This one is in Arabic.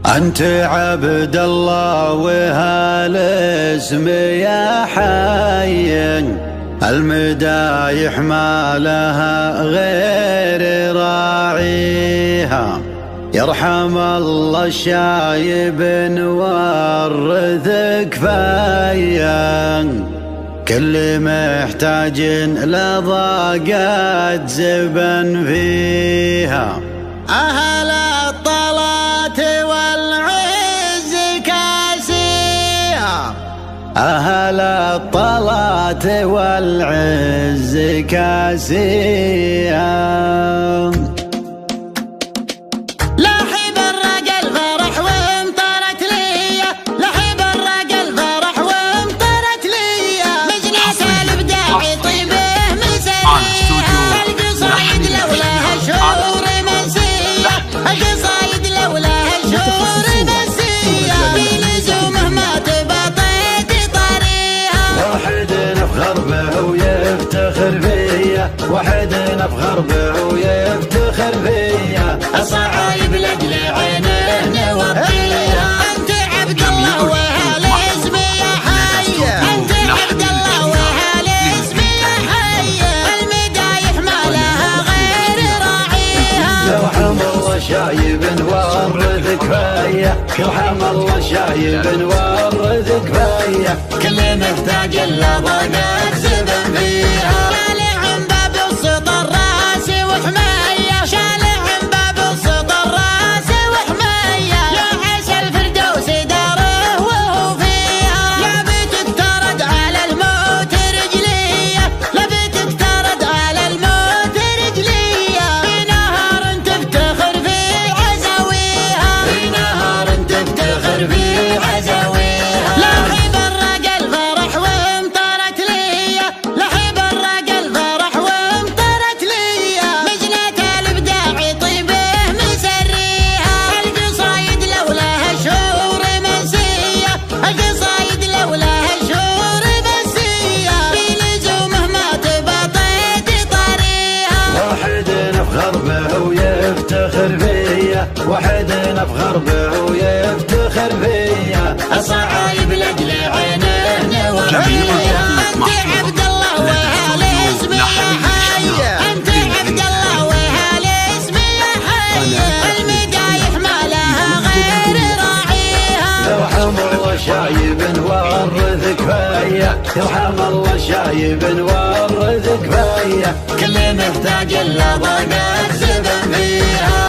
أنت عبد الله وهالاسم يا حي، المدايح ما لها غير راعيها. يرحم الله الشايب نورثك فيا، كل محتاج لضاقات زبن فيها. أهل الطلات والعز كاسيها، أهل الطلات والعز كاسيها. واحد نفخر به ويفتخر فيا، الصعايب لاجل عينه نوطيها. انت عبد الله وهالاسم يا حي، انت عبد الله وهالاسم يا حي، المدايح ما لها غير راعيها. يرحم الله شايب نورثك فيا، يرحم الله شايب نورثك فيا، كل محتاج لضاقات زبن فيها. واحد نفخر به ويفتخر فيا، الصعايب لاجل عينه نوطيها. انت عبد الله وهالاسم يا حي، انت عبد الله وهالاسم يا حي، المدايح ما لها غير راعيها. يرحم الله شايب نورثك فيا، يرحم الله شايب نورثك فيا، كل محتاج لضاقات زبن فيها.